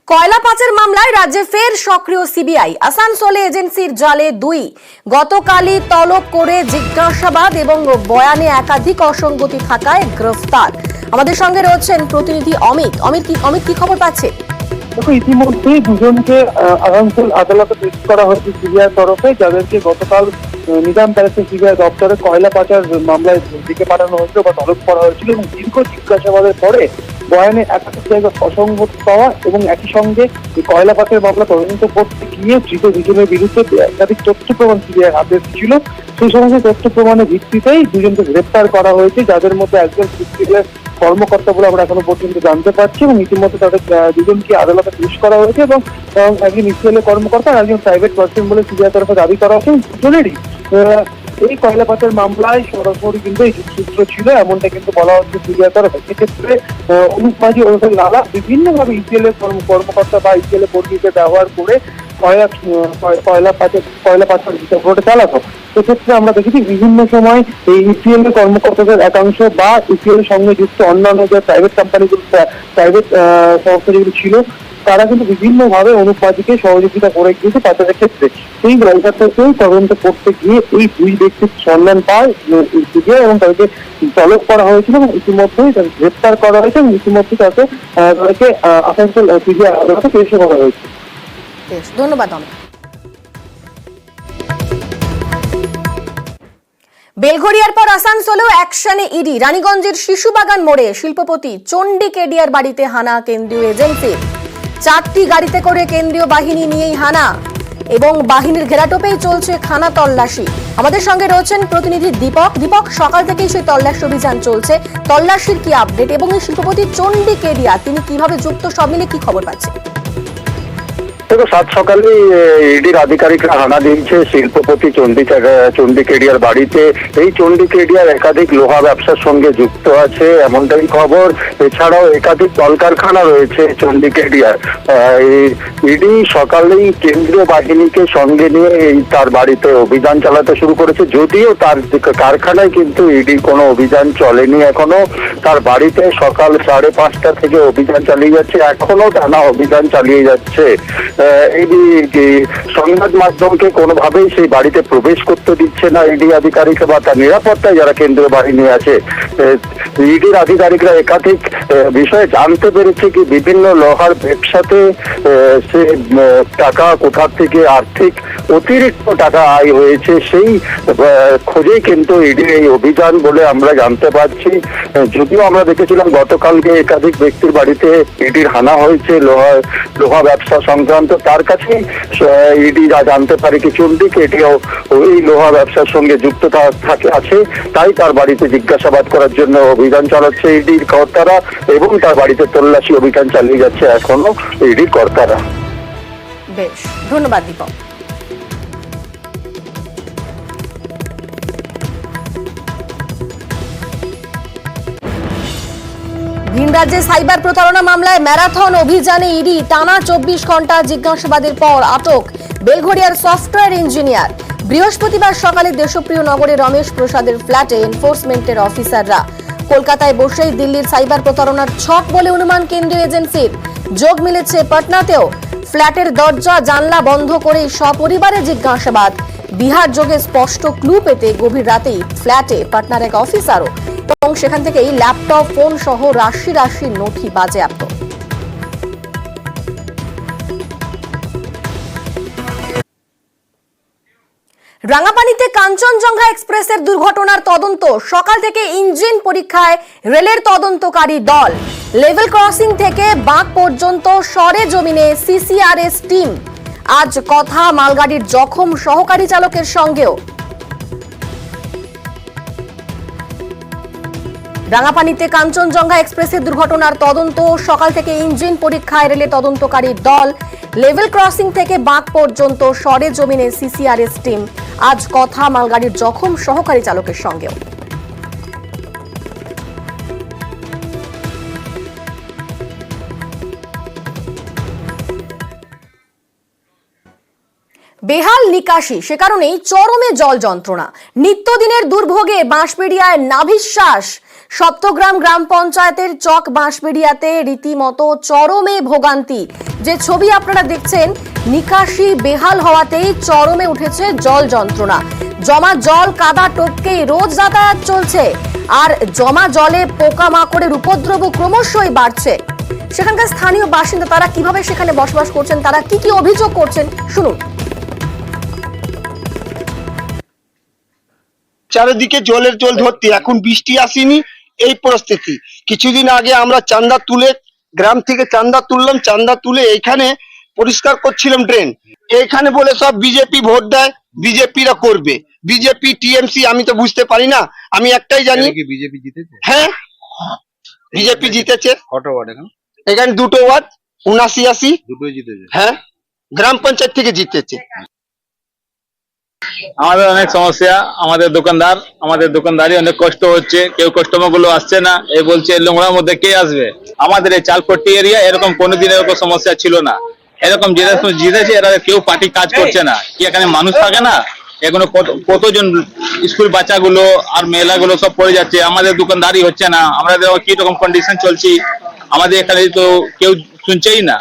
কয়লা পাচার মামলায় রাজ্যে ফের সক্রিয় সিবিআই। আসানসোলে এজেন্সির জালে ২। গতকালই তলব করে জিজ্ঞাসাবাদ এবং বয়ানে একাধিক অসঙ্গতি থাকায় গ্রেফতার। আমাদের সঙ্গে রয়েছেন প্রতিনিধি অমিত। অমিত কি খবর পাচ্ছে? দেখো, ইতিমধ্যেই দুজনকে আসানসোল আদালতে পেশ করা হয়েছে সিবিআই তরফে, যাদেরকে গতকাল নিজাম প্যালেসে সিবিআই দপ্তরে কয়লা পাচার মামলায় দিকে পাঠানো হয়েছিল বা তলব করা হয়েছিল এবং দীর্ঘ জিজ্ঞাসাবাদের পরে বয়ানে একাধিক জায়গায় অসঙ্গতি পাওয়া এবং একই সঙ্গে কয়লা পাচার মামলা তদন্ত করতে গিয়ে ধৃত দুজনের বিরুদ্ধে একাধিক তথ্য প্রমাণ সিবিআই হাতে ছিল। সেই সমস্ত তথ্য প্রমাণের ভিত্তিতেই দুজনকে গ্রেপ্তার করা হয়েছে, যাদের মধ্যে একজন সিবিআই কর্মকর্তা বলে আমরা এখনো পর্যন্ত জানতে পারছি এবং ইতিমধ্যে তাদের দুজনকে আদালতে পেশ করা হয়েছে এবং একজন ইসরায়েলি কর্মকর্তা আর একজন প্রাইভেট পার্সন বলে সিবিআই তরফে দাবি করা হয়েছে। দুজনেরই এই কয়লা পাচার মামলায় সরাসরি কিন্তু এই যোগসূত্র ছিল, এমনটা কিন্তু বলা হচ্ছে সিবিআই তরফে। সেক্ষেত্রে অনুপ মাঝি ওরফে লালা বিভিন্নভাবে ইসরায়েলের কর্মকর্তা বা ইসরায়েলের কর্মীকে ব্যবহার করে কয়লা পাচার চক্রটা চালাতো। সেক্ষেত্রে আমরা দেখেছি বিভিন্ন সময় এই ইসরায়েলের কর্মকর্তাদের একাংশ বা ইসরায়েলের সঙ্গে যুক্ত অন্যান্য যে প্রাইভেট কোম্পানিগুলো, প্রাইভেট সংস্থা যেগুলো ছিল, তারা কিন্তু বিভিন্নভাবে অনুপ মাঝিকে সহযোগিতা করে গিয়েছে পাচারের ক্ষেত্রে। সেই জায়গাটাকেই তদন্ত করতে গিয়ে এই দুই ব্যক্তির সন্ধান পায় সিবিআই এবং তাদেরকে তলব করা হয়েছিল এবং ইতিমধ্যেই তাকে গ্রেপ্তার করা হয়েছে এবং ইতিমধ্যে তাদেরকে আসানসোল সিবিআই আদালতে পেশ করা হয়েছে। ধন্যবাদ অমিত। বেলঘড়িয়ার পর আসানসোলেও অ্যাকশনে ইডি। রানীগঞ্জের শিশুবাগান মোড়ে শিল্পপতি চণ্ডী কেডিয়ার বাড়িতে হানা কেন্দ্রীয় এজেন্সির। 4টি গাড়িতে করে কেন্দ্রীয় বাহিনী নিয়েই হানা এবং বাহিনীর ঘেরাটোপেই চলছে খানা তল্লাশি। আমাদের সঙ্গে রয়েছেন প্রতিনিধি দীপক। সকাল থেকেই সেই তল্লাশি অভিযান চলছে, তল্লাশির কি আপডেট এবং এই শিল্পপতি চণ্ডী কেডিয়া তিনি কিভাবে যুক্ত, সব মিলে কি খবর পাচ্ছে? দেখো, সাত সকালে ইডির আধিকারিকরা হানা দিয়েছে শিল্পপতি চণ্ডী কেডিয়ার বাড়িতে। এই চণ্ডী কেডিয়ার একাধিক লোহা ব্যবসার সঙ্গে যুক্ত আছে এমনটাই খবর। এছাড়াও একাধিক কলকারখানা রয়েছে চণ্ডী কেডিয়ার। ইডি সকালেই কেন্দ্রীয় বাহিনীকে সঙ্গে নিয়ে তার বাড়িতে অভিযান চালাতে শুরু করেছে, যদিও তার কারখানায় কিন্তু ইডি কোনো অভিযান চলেনি এখনো। তার বাড়িতে সকাল 5:30 থেকে অভিযান চালিয়ে যাচ্ছে, এখনো টানা অভিযান চালিয়ে যাচ্ছে। এই সংবাদ মাধ্যমকে কোনোভাবেই সেই বাড়িতে প্রবেশ করতে দিচ্ছে না ইডি আধিকারিক বা তার নিরাপত্তায় যারা কেন্দ্রীয় বাহিনী আছে। ইডির আধিকারিকরা একাধিক বিষয়ে জানতে পেরেছে কি বিভিন্ন লোহার ব্যবসাতে সে টাকা কোথা থেকে আর্থিক অতিরিক্ত টাকা আয় হয়েছে, সেই খোঁজেই কিন্তু ইডির এই অভিযান বলে আমরা জানতে পারছি। যদিও আমরা দেখেছিলাম গতকালকে একাধিক ব্যক্তির বাড়িতে ইডির হানা হয়েছে লোহা ব্যবসা সংক্রান্ত। তার কাছে ইডি যা জানতে পারে কি চণ্ডী কেডিয়াও এই লোহা ব্যবসার সঙ্গে যুক্ত আছে, তাই তার বাড়িতে জিজ্ঞাসাবাদ করার জন্য অভিযান চালাচ্ছে ইডির কর্তারা এবং তার বাড়িতে তল্লাশি অভিযান চালিয়ে যাচ্ছে এখনো ইডির কর্তারা। বেশ, ধন্যবাদ দীপক। ভিন রাজ্যে সাইবার প্রতারণা মামলায় ম্যারাথন অভিযানে ইডি টানা 24 ঘন্টা জিজ্ঞাসাবাদের পর আটক বেলঘড়িয়ার সফটওয়্যার ইঞ্জিনিয়ার। বৃহস্পতিবার সকালে দেশপ্রিয় নগরে রমেশ প্রসাদের ফ্ল্যাটে এনফোর্সমেন্টের অফিসাররা। কলকাতায় বসেই দিল্লির সাইবার প্রতারণার ছক বলে অনুমান কেন্দ্রীয় এজেন্সির। যোগ মিলেছে পাটনাতেও। ফ্ল্যাটের দরজা জানলা বন্ধ করে সপরিবারে জিজ্ঞাসাবাদ। বিহার যোগে স্পষ্ট ক্লু পেতে গভীর রাতেই ফ্ল্যাটে পাটনার এক অফিসারও এবং সেখান থেকেই ল্যাপটপ, ফোন সহ রাশি রাশি নথি বাজেয়াপ্ত। রাঙাপানিতে কাঞ্চনজঙ্ঘা এক্সপ্রেসের দুর্ঘটনার তদন্ত। সকাল থেকে ইঞ্জিন পরীক্ষায় রেলের তদন্তকারী দল। লেভেল ক্রসিং থেকে বাঁক পর্যন্ত সরেজমিনে সিসিআরএস টিম। আজ কথা মালগাড়ির জখম সহকারী চালকের সঙ্গেও। রাঙাপানিতে কাঞ্চনজঙ্ঘা এক্সপ্রেসের দুর্ঘটনার তদন্ত। সকাল থেকে ইঞ্জিন পরীক্ষায় রেলের তদন্তকারী দল। লেভেল ক্রসিং থেকে বাঁক পর্যন্ত সরেজমিনে সিসিআরএস টিম। আজ কথা মালগাড়ির জখম সহকারী চালকের সঙ্গেও। বেহাল নিকাশি, সে কারণেই চরমে জল যন্ত্রণা। নিত্যদিনের দুর্ভোগে বাঁশবেড়িয়ায় নাভিশ্বাস। সপ্তগ্রাম গ্রাম পঞ্চায়েতের চক বাঁশবেড়িয়াতে রীতিমতো চরমে ভোগান্তি। যে ছবি আপনারা দেখছেন, নিকাশি বেহাল হওয়াতেই চরমে উঠেছে জল যন্ত্রণা। জমা জল কাদা টপকেই রোজ যাতায়াত চলছে, আর জমা জলে পোকামাকড়ের উপদ্রব ক্রমশই বাড়ছে। সেখানকার স্থানীয় বাসিন্দা তারা কিভাবে সেখানে বসবাস করছেন, তারা কি কি অভিযোগ করছেন শুনুন। চারিদিকে জলের জল ভর্তি, এখন বৃষ্টি আসেনি, এই পরিস্থিতি। কিছুদিন আগে আমরা চান্দা তুলে, গ্রাম থেকে চান্দা তুললাম, চান্দা তুলে এইখানে পরিষ্কার করছিলাম ড্রেন। এইখানে বলে সব বিজেপি ভোট দেয়, বিজেপিরা করবে, বিজেপি টিএমসি আমি তো বুঝতে পারি না। আমি একটাই জানি, বিজেপি জিতেছে। হ্যাঁ বিজেপি জিতেছে। কত ওয়ার্ড এখন? এখানে 2টো ওয়ার্ড, 79-80 দুটোই জিতেছে। হ্যাঁ, গ্রাম পঞ্চায়েত থেকে জিতেছে। আমাদের অনেক সমস্যা, আমাদের দোকানদারি অনেক কষ্ট হচ্ছে, কেউ কাস্টমার গুলো আসছে না, এই বলছে নোংরার মধ্যে কে আসবে। আমাদের এই চালপট্টি এরিয়া এরকম কোনোদিন এরকম সমস্যা ছিল না। এরকম জিতেছে, এরা কেউ পার্টি কাজ করছে না, কি এখানে মানুষ থাকে না? এখনো কতজন স্কুল বাচ্চাগুলো আর মেয়েগুলো সব পড়ে যাচ্ছে, আমাদের দোকানদারি হচ্ছে না, আমরা কি রকম কন্ডিশন চলছি, আমাদের এখানে তো কেউ শুনছেই না।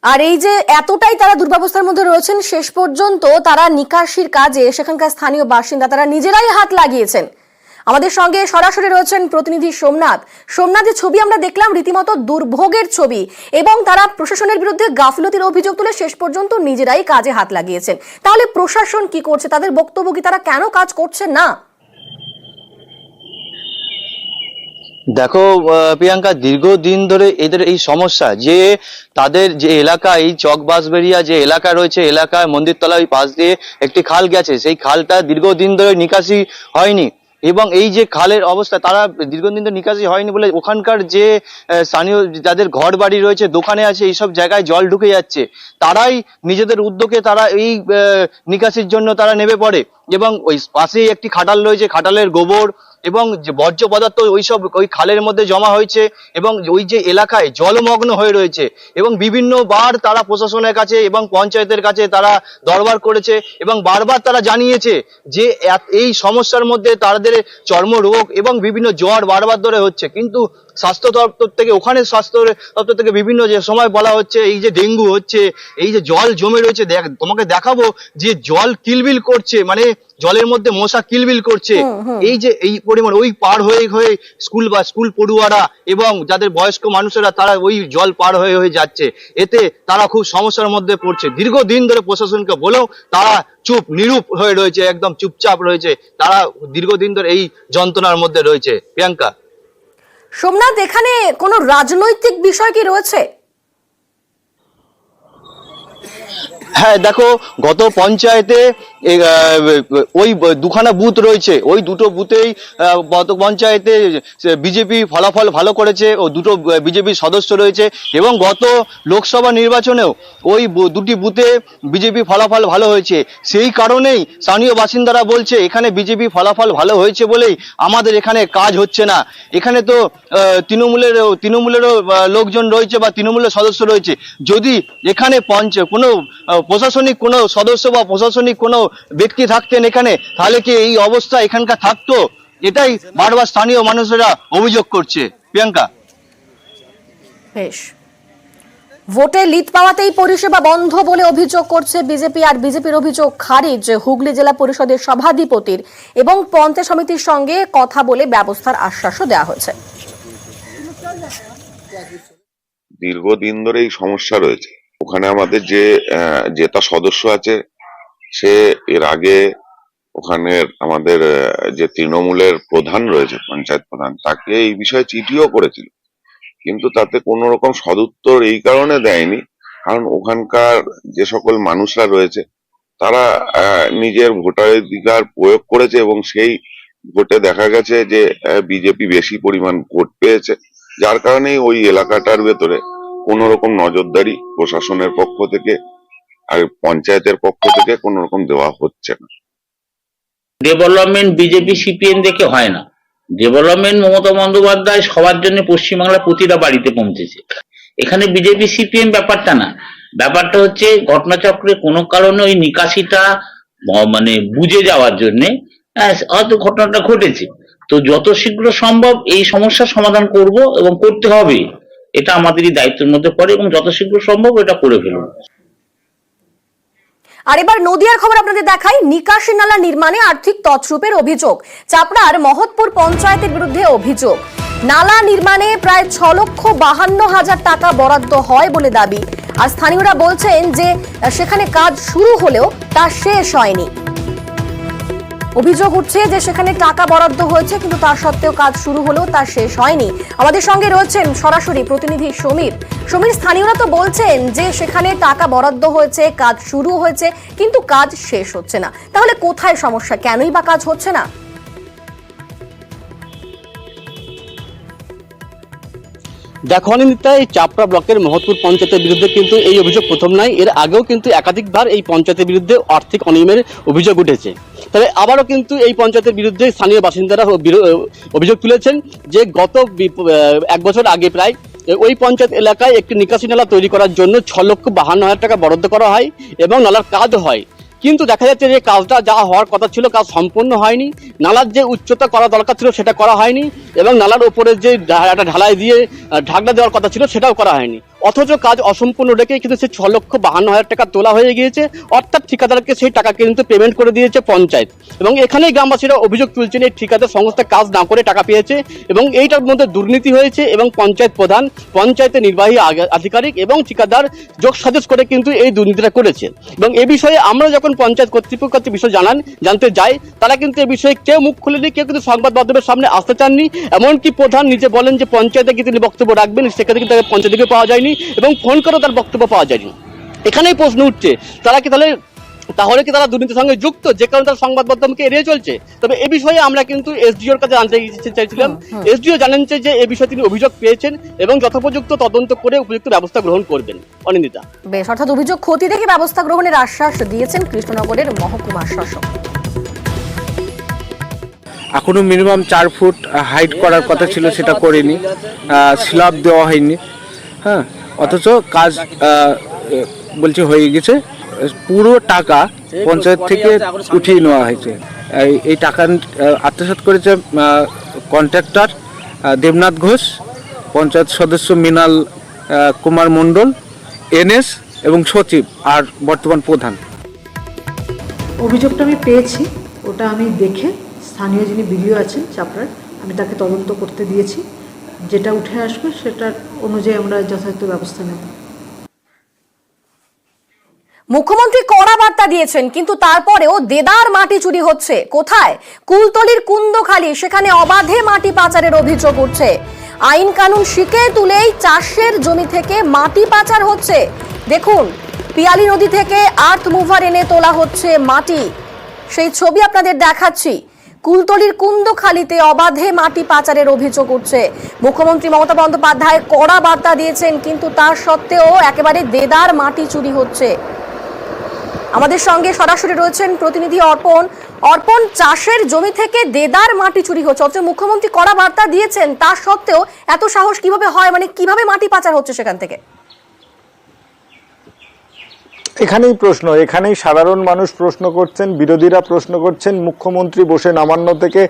আর এই যে এতটাই তারা দুর্ব্যবস্থার মধ্যে রয়েছেন, শেষ পর্যন্ত তারা নিকাশির কাজে সেখানকার স্থানীয় বাসিন্দা তারা নিজেরাই হাত লাগিয়েছেন। আমাদের সঙ্গে সরাসরি রয়েছেন প্রতিনিধি সোমনাথ। সোমনাথের ছবি আমরা দেখলাম, রীতিমতো দুর্ভোগের ছবি, এবং তারা প্রশাসনের বিরুদ্ধে গাফিলতির অভিযোগ তুলে শেষ পর্যন্ত নিজেরাই কাজে হাত লাগিয়েছেন। তাহলে প্রশাসন কি করছে, তাদের বক্তব্য কি, তারা কেন কাজ করছে না? দেখো প্রিয়াঙ্কা, দীর্ঘদিন ধরে এদের এই সমস্যা যে তাদের যে এলাকা, এই চক বাঁশবেড়িয়া যে এলাকা রয়েছে, এলাকায় মন্দিরতলা ওই পাশ দিয়ে একটি খাল গেছে, সেই খালটা দীর্ঘদিন ধরে নিকাশি হয়নি। এবং এই যে খালের অবস্থা, তারা দীর্ঘদিন ধরে নিকাশি হয়নি বলে ওখানকার যে স্থানীয় যাদের ঘর বাড়ি রয়েছে, দোকানে আছে, এইসব জায়গায় জল ঢুকে যাচ্ছে। তারাই নিজেদের উদ্যোগে তারা এই নিকাশির জন্য তারা নেমে পড়ে। এবং ওই পাশেই একটি খাটাল রয়েছে, খাটালের গোবর এবং যে বর্জ্য পদার্থ ওই খালের মধ্যে জমা হয়েছে, এবং ওই যে এলাকায় জলমগ্ন হয়ে রয়েছে। এবং বিভিন্নবার তারা প্রশাসনের কাছে এবং পঞ্চায়েতের কাছে তারা দরবার করেছে, এবং বারবার তারা জানিয়েছে যে এই সমস্যার মধ্যে তাদের চর্মরোগ এবং বিভিন্ন জ্বর বারবার ধরে হচ্ছে। কিন্তু স্বাস্থ্য দপ্তর থেকে, ওখানে স্বাস্থ্য দপ্তর থেকে বিভিন্ন যে সময় বলা হচ্ছে এই যে ডেঙ্গু হচ্ছে, এই যে জল জমে রয়েছে, তোমাকে দেখাবো যে জল কিলবিল করছে, মানে জলের মধ্যে মশা কিলবিল করছে। এই যে এই পরিমাণ, ওই পার হয়ে হয়ে স্কুল পড়ুয়ারা এবং যাদের বয়স্ক মানুষেরা তারা ওই জল পার হয়ে হয়ে যাচ্ছে। এতে তারা খুব সমস্যার মধ্যে পড়ছে। দীর্ঘদিন ধরে প্রশাসনকে বলেও তারা নিরূপ হয়ে রয়েছে, একদম চুপচাপ রয়েছে। তারা দীর্ঘদিন ধরে এই যন্ত্রণার মধ্যে রয়েছে। প্রিয়াঙ্কা। সোমনাথ, এখানে কোনো রাজনৈতিক বিষয় কি রয়েছে? হ্যাঁ দেখো, গত পঞ্চায়েতে ওই দুখানা বুথ রয়েছে, ওই দুটো বুথেই গত পঞ্চায়েতে বিজেপি ফলাফল ভালো করেছে, ও দুটো বিজেপি সদস্য রয়েছে। এবং গত লোকসভা নির্বাচনেও ওই দুটি বুথে বিজেপি ফলাফল ভালো হয়েছে। সেই কারণেই স্থানীয় বাসিন্দারা বলছে এখানে বিজেপি ফলাফল ভালো হয়েছে বলেই আমাদের এখানে কাজ হচ্ছে না। এখানে তো তৃণমূলেরও লোকজন রয়েছে বা তৃণমূলের সদস্য রয়েছে। যদি এখানে কোনো প্রশাসনিক কোনো সদস্য বা প্রশাসনিক কোনো ব্যক্তি থাকতেন এখানে, তাহলে কি এই অবস্থা এখানকার থাকতো? এটাই বারবার স্থানীয় মানুষেরা অভিযোগ করছে। প্রিয়াঙ্কা। বেশ, ভোটে লিড পাওয়াতেই পরিষেবা বন্ধ বলে অভিযোগ করছে বিজেপি, আর বিজেপির অভিযোগ খারিজ হুগলি জেলা পরিষদের সভাধিপতির, এবং পঞ্চায়েত সমিতির সঙ্গে কথা বলে ব্যবস্থার আশ্বাসও দেওয়া হয়েছে। দীর্ঘদিন ধরে এই সমস্যা রয়েছে। ওখানে আমাদের যে জেতা সদস্য আছে, সে এর আগে ওখানে আমাদের যে তৃণমূলের প্রধান রয়েছে, পঞ্চায়েত প্রধান, তাকে এই বিষয়ে চিঠিও করেছিল, কিন্তু তাতে কোনো রকম সদুত্তর এই কারণে দেয়নি, কারণ ওখানকার যে সকল মানুষরা রয়েছে তারা নিজের ভোটাধিকার প্রয়োগ করেছে, এবং সেই ভোটে দেখা গেছে যে বিজেপি বেশি পরিমাণ ভোট পেয়েছে, যার কারণেই ওই এলাকাটার ভেতরে কোন রকম নজরদারি প্রশাসনের পক্ষ থেকে আর পঞ্চায়েতের পক্ষ থেকে কোন রকম দেওয়া হচ্ছে না। ডেভেলপমেন্ট বিজেপি সিপিএম দেখে হয় না। ডেভেলপমেন্ট মমতা বন্দ্যোপাধ্যায় সবার জন্য পশ্চিমবাংলার প্রতিটা বাড়িতে পৌঁছেছে। এখানে বিজেপি সিপিএম ব্যাপারটা না, ব্যাপারটা হচ্ছে ঘটনাচক্রে কোনো কারণে ওই নিকাশিটা মানে বুঝে যাওয়ার জন্যে হয়তো ঘটনাটা ঘটেছে। তো যত শীঘ্র সম্ভব এই সমস্যার সমাধান করব এবং করতে হবে। এটা আমাদেরই দায়িত্বের মধ্যে পড়ে এবং যত শীঘ্র সম্ভব এটা করে ফেলুন। আর এবার নদিয়ার খবর আপনাদের দেখাই। নিকাশি নালা নির্মাণে আর্থিক তছরূপের অভিযোগ। চাপড়ার মহৎপুর পঞ্চায়েতের বিরুদ্ধে অভিযোগ। নালা নির্মাণে প্রায় 6,52,000 টাকা বরাদ্দ হয় বলে দাবি। আর স্থানীয়রা বলছেন যে সেখানে কাজ শুরু হলেও তা শেষ হয়নি। অভিযোগ উঠছে যে সেখানে টাকা বরাদ্দ হয়েছে কিন্তু তা সত্ত্বেও কাজ শুরু হলেও তা শেষ হয়নি। আমাদের সঙ্গে রয়েছেন সরাসরি প্রতিনিধি সমীর। স্থানীয়রা তো বলছেন যে সেখানে টাকা বরাদ্দ হয়েছে, কাজ শুরু হয়েছে, কিন্তু কাজ শেষ হচ্ছে না। তাহলে কোথায় সমস্যা, কেনই বা কাজ হচ্ছে না? দেখো অনিন্দিতা, এই চাপড়া ব্লকের মহৎপুর পঞ্চায়েতের বিরুদ্ধে কিন্তু এই অভিযোগ প্রথম নয়। এর আগেও কিন্তু একাধিকবার এই পঞ্চায়েতের বিরুদ্ধে আর্থিক অনিয়মের অভিযোগ উঠেছে। তবে আবারও কিন্তু এই পঞ্চায়েতের বিরুদ্ধে স্থানীয় বাসিন্দারা অভিযোগ তুলেছেন যে গত 1 বছর আগে প্রায় ওই পঞ্চায়েত এলাকায় একটি নিকাশি নালা তৈরি করার জন্য 6,52,000 টাকা বরাদ্দ করা হয় এবং নালার কাজ হয়। কিন্তু দেখা যাচ্ছে যে কাজটা যা হওয়ার কথা ছিল কাজ সম্পূর্ণ হয়নি। নালার যে উচ্চতা করা দরকার ছিল সেটা করা হয়নি এবং নালার উপরে যে একটা ঢালাই দিয়ে ঢাকনা দেওয়ার কথা ছিল সেটাও করা হয়নি। অথচ কাজ অসম্পূর্ণ রেখে কিন্তু সে 6,52,000 টাকা তোলা হয়ে গিয়েছে। অর্থাৎ ঠিকাদারকে সেই টাকা কিন্তু পেমেন্ট করে দিয়েছে পঞ্চায়েত। এবং এখানেই গ্রামবাসীরা অভিযোগ তুলছেন এই ঠিকাদার সংস্থা কাজ না করে টাকা পেয়েছে এবং এইটার মধ্যে দুর্নীতি হয়েছে এবং পঞ্চায়েত প্রধান, পঞ্চায়েতের নির্বাহী আধিকারিক এবং ঠিকাদার যোগ সাজস করে কিন্তু এই দুর্নীতিটা করেছে। এবং এ বিষয়ে আমরা যখন পঞ্চায়েত কর্তৃপক্ষকে বিষয় জানতে যাই, তারা কিন্তু এ বিষয়ে কেউ মুখ খুলেনি, কেউ কিন্তু সংবাদ মাধ্যমের সামনে আসতে চাননি। এমনকি প্রধান নিজে বলেন যে পঞ্চায়েতে কি তিনি বক্তব্য রাখবেন, সেক্ষেত্রে কিন্তু তাকে পঞ্চায়েত থেকে পাওয়া যায়নি এবং ফোন করেও তার বক্তব্য পাওয়া যায়নি। এখানেই প্রশ্ন উঠছে তারা কি তাহলে কি তারা দুর্নীতির সঙ্গে যুক্ত, যে কারণে তারা সংবাদ মাধ্যমকে এড়িয়ে চলছে? তবে এ বিষয়ে আমরা কিন্তু এসডিওর কাছে জানতে চাইছিলাম। এসডিও জানেন যে এ বিষয়ে তিনি অভিযোগ পেয়েছেন এবং যথোপযুক্ত তদন্ত করে উপযুক্ত ব্যবস্থা গ্রহণ করবেন। অনিন্দিতা, বেশ, অর্থাৎ অভিযোগ খতিয়ে দেখে ব্যবস্থা গ্রহণের আশ্বাস দিয়েছেন কৃষ্ণনগরের মহকুমা শাসক। এখনো মিনিমাম 4 ফুট হাইট করার কথা ছিল, সেটা করেনি, স্ল্যাব দেওয়া হয়নি। হ্যাঁ, অথচ কাজ বলছে হয়ে গেছে। পুরো টাকা পঞ্চায়েত থেকে উঠিয়ে নেওয়া হয়েছে। এই টাকা আত্মসাৎ করেছে কন্ট্রাক্টর দেবনাথ ঘোষ, পঞ্চায়েত সদস্য মৃণাল কুমার মণ্ডল, এনএস এবং সচিব আর বর্তমান প্রধান। অভিযোগটা আমি পেয়েছি, ওটা আমি দেখে স্থানীয় যিনি বিডিও আছেন চাপড়ার, আমি তাকে তদন্ত করতে দিয়েছি। যেটা উঠে আসবে সেটার অনুযায়ী আমরা যথাযথ ব্যবস্থা নেব। মুখ্যমন্ত্রী কড়া বার্তা দিয়েছেন, কিন্তু তারপরেও দেদার মাটি চুরি হচ্ছে। কোথায়? কুলতলির কুন্দখালি, সেখানে অবাধে মাটি পাচারের অভিযোগ উঠছে। আইন কানুন শিখে তুলেই চাষের জমি থেকে মাটি পাচার হচ্ছে। দেখুন, পিয়ালি নদী থেকে আর্থ মুভার এনে তোলা হচ্ছে মাটি, সেই ছবি আপনাদের দেখাচ্ছি। কুলতলির কুন্দখালিতে অবাধে মাটি পাচারের অভিযোগ উঠছে। মুখ্যমন্ত্রী মমতা বন্দ্যোপাধ্যায় কড়া বার্তা দিয়েছেন, কিন্তু তার সত্ত্বেও একেবারে দেদার মাটি চুরি হচ্ছে। আমাদের সঙ্গে সরাসরি রয়েছেন প্রতিনিধি অর্পণ। চাষের জমি থেকে দেদার মাটি চুরি হচ্ছে, অথচ মুখ্যমন্ত্রী কড়া বার্তা দিয়েছেন, তার সত্ত্বেও এত সাহস কিভাবে হয়? মানে কিভাবে মাটি পাচার হচ্ছে সেখান থেকে? এখানেই প্রশ্ন, এখানেই সাধারণ মানুষ প্রশ্ন করছেন, বিরোধীরা প্রশ্ন করছেন। মুখ্যমন্ত্রী বসে নবান্ন থেকে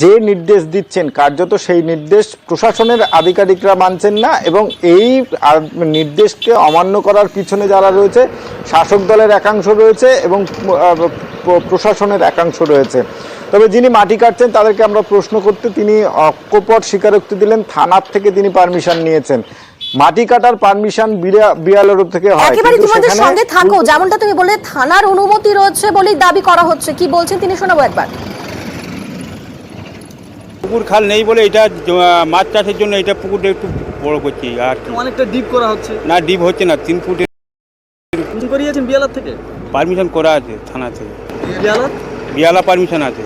যে নির্দেশ দিচ্ছেন, কার্যত সেই নির্দেশ প্রশাসনের আধিকারিকরা মানছেন না এবং এই নির্দেশকে অমান্য করার পিছনে যারা রয়েছে, শাসক দলের একাংশ রয়েছে এবং প্রশাসনের একাংশ রয়েছে। তবে যিনি মাটি কাটছেন তাদেরকে আমরা প্রশ্ন করতে তিনি অকপট স্বীকারোক্তি দিলেন, থানার থেকে তিনি পারমিশন নিয়েছেন। মাটি কাটার পারমিশন বিএলআর থেকে হয়। একেবারে তোমাদের সঙ্গে থাকো, যেমনটা তুমি বললে থানার অনুমতি রয়েছে বলেই দাবি করা হচ্ছে। কি বলছেন তিনি শোনাবো একবার। পুকুর খাল নেই বলে এটা মাছ চাষের জন্য এটা পুকুরটা একটু বড় করছি আর কি। অনেকটা ডিপ করা হচ্ছে না, ডিপ হচ্ছে না, 3 ফুটের করিয়েছেন বিএলআর থেকে, পারমিশন করা আছে থানা থেকে, বিএলআর পারমিশন আছে।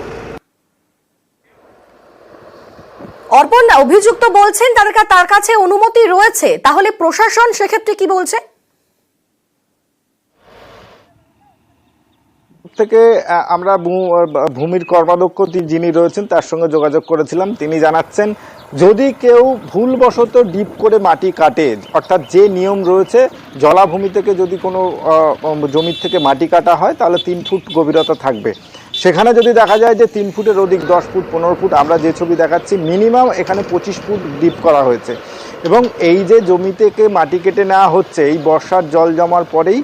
অর্পণ, অভিযুক্ত বলছেন তার কাছে অনুমতি রয়েছে, তাহলে প্রশাসন সেক্ষেত্রে কি বলছে? থেকে আমরা ভূমির কর্মাধ্যক্ষ যিনি রয়েছেন তার সঙ্গে যোগাযোগ করেছিলাম। তিনি জানাচ্ছেন যদি কেউ ভুলবশত ডিপ করে মাটি কাটে, অর্থাৎ যে নিয়ম রয়েছে জলাভূমি থেকে যদি কোনো জমির থেকে মাটি কাটা হয় তাহলে 3 ফুট গভীরতা থাকবে। সেখানে যদি দেখা যায় যে 3 ফুটের অধিক 10 ফুট 15 ফুট, আমরা যে ছবি দেখাচ্ছি মিনিমাম এখানে 25 ফুট ডিপ করা হয়েছে এবং এই যে জমি থেকে মাটি কেটে নেওয়া হচ্ছে, এই বর্ষার জল জমার পরেই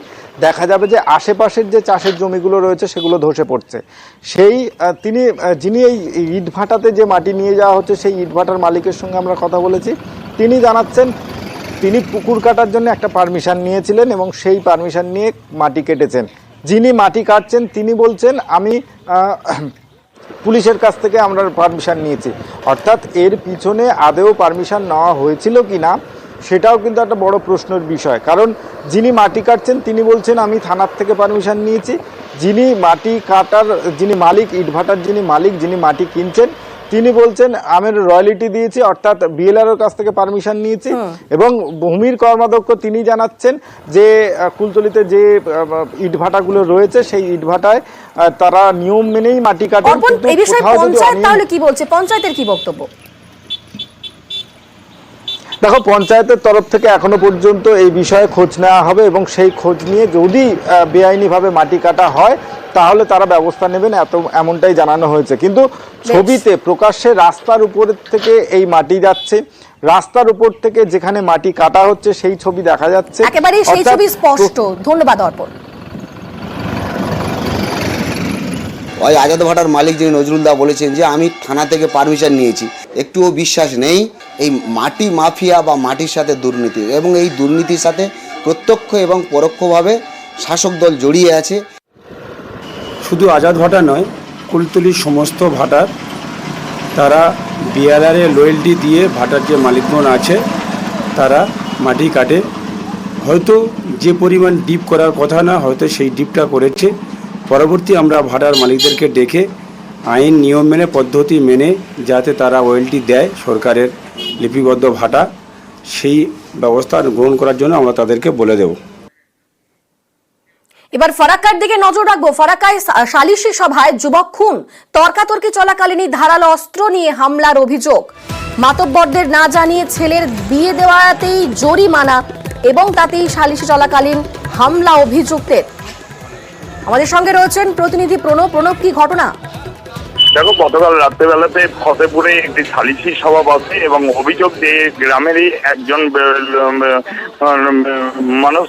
দেখা যাবে যে আশেপাশের যে চাষের জমিগুলো রয়েছে সেগুলো ধসে পড়ছে। সেই যিনি এই ইটভাটাতে যে মাটি নিয়ে যাওয়া হচ্ছে সেই ইটভাটার মালিকের সঙ্গে আমরা কথা বলেছি। তিনি জানাচ্ছেন তিনি পুকুর কাটার জন্য একটা পারমিশন নিয়েছিলেন এবং সেই পারমিশন নিয়ে মাটি কেটেছেন। যিনি মাটি কাটছেন তিনি বলছেন আমি পুলিশের কাছ থেকে আমরা পারমিশন নিয়েছি। অর্থাৎ এর পিছনে আদৌ পারমিশন নেওয়া হয়েছিল কি না সেটাও কিন্তু একটা বড় প্রশ্নের বিষয়। কারণ যিনি মাটি কাটছেন তিনি বলছেন আমি থানার থেকে পারমিশন নিয়েছি। যিনি মাটি কাটার যিনি মালিক, ইটভাটার যিনি মালিক, যিনি মাটি কিনছেন তিনি বলছেন আমি রয়্যালিটি দিয়েছি, অর্থাৎ বিএলআর কাছ থেকে পারমিশন নিয়েছি। এবং ভূমির কর্মাধ্যক্ষ তিনি জানাচ্ছেন যে কুলতলিতে যে ইটভাটাগুলো রয়েছে সেই ইটভাটায় তারা নিয়ম মেনেই মাটি কাটেন। এই বিষয়ে পঞ্চায়েত তাহলে কি বলছে, পঞ্চায়েতের কি বক্তব্য? দেখো, পঞ্চায়েতের তরফ থেকে এখনো পর্যন্ত এই বিষয়ে খোঁজ নেওয়া হবে এবং সেই খোঁজ নিয়ে যদি বেআইনিভাবে মাটি কাটা হয় তাহলে তারা ব্যবস্থা নেবেন, এমনটাই জানানো হয়েছে। কিন্তু ছবিতে প্রকাশ্যে রাস্তার উপর থেকে এই মাটি যাচ্ছে, রাস্তার উপর থেকে যেখানে মাটি কাটা হচ্ছে সেই ছবি দেখা যাচ্ছে, একেবারে সেই ছবি স্পষ্ট। ধন্যবাদ অর্পণ। ওই আজাদ ভাটার মালিক যিনি নজরুল দা বলেছেন যে আমি থানা থেকে পারমিশন নিয়েছি, একটুও বিশ্বাস নেই। এই মাটি মাফিয়া বা মাটির সাথে দুর্নীতি, এবং এই দুর্নীতির সাথে প্রত্যক্ষ এবং পরোক্ষভাবে শাসক দল জড়িয়ে আছে। শুধু আজাদ ভাটা নয়, কুলতলির সমস্ত ভাটার তারা বিএলআরে লয়েলটি দিয়ে ভাটার যে মালিকগণ আছে তারা মাটি কাটে। হয়তো যে পরিমাণ ডিপ করার কথা না, হয়তো সেই ডিপটা করেছে। পরবর্তী আমরা ভাটার মালিকদেরকে ডেকে আইন নিয়ম মেনে পদ্ধতি মেনে যাতে তারা রয়্যালটি দেয় সরকারের লিপিবদ্ধ ভাটা, সেই ব্যবস্থা গ্রহণ করার জন্য আমরা তাদেরকে বলে দেব। এবার ফারাক্কার দিকে নজর রাখবো। ফারাক্কায় সালিশি সভায় যুবক খুন, তর্কাতর্কি চলাকালীনই ধারালো অস্ত্র নিয়ে হামলার অভিযোগ। মাতব্বরদের না জানিয়ে ছেলের বিয়ে দেওয়াতেই জরিমানা এবং তাতেই সালিশি চলাকালীন হামলা অভিযুক্তের। আমাদের সঙ্গে রয়েছেন প্রতিনিধি প্রণব। প্রণব, কি ঘটনা? দেখো, গতকাল রাত্রেবেলাতে ফতেপুরে একটি সালিশি সভা বসে এবং অভিযোগ যে গ্রামেরই একজন মানুষ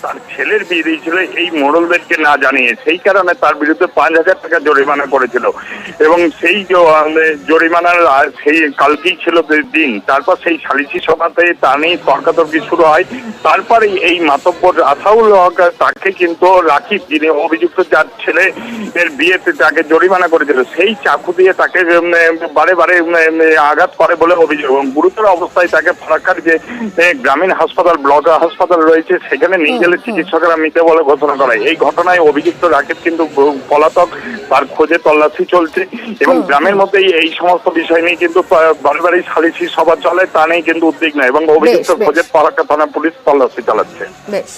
তার ছেলের বিয়ে দিয়েছিল এই মোড়লদেরকে না জানিয়ে, সেই কারণে তার বিরুদ্ধে 5,000 টাকা জরিমানা করেছিল। এবং সেই জরিমানার সেই কালকেই ছিল দিন। তারপর সেই সালিশি সভাতে তা নিয়ে তর্কাতর্কি শুরু হয়। তারপরে এই মাতব্বর আসাউল হক তাকে কিন্তু রাকিব, যিনি অভিযুক্ত যার ছেলে এর বিয়েতে তাকে জরিমানা করেছিল, সেই চাকু দিয়ে তাকে বারে বারে আঘাত করে বলে অভিযোগ। এবং গুরুতর অবস্থায় তাকে ফারাক্কার যে গ্রামীণ হাসপাতাল, ব্লক হাসপাতাল রয়েছে সেখানে নিয়ে গেলে চিকিৎসকরা মৃত বলে ঘোষণা করায়। এই ঘটনায় অভিযুক্ত রাকিব কিন্তু পলাতক, তার খোঁজে তল্লাশি চলছে। এবং গ্রামের মধ্যে এই সমস্ত বিষয় নিয়ে কিন্তু বারে বারে সালিশি সভা চলে, তা নিয়ে কিন্তু উদ্বিগ্ন এবং অভিযুক্ত খোঁজে ফারাক্কা থানা পুলিশ তল্লাশি চালাচ্ছে। বেশ।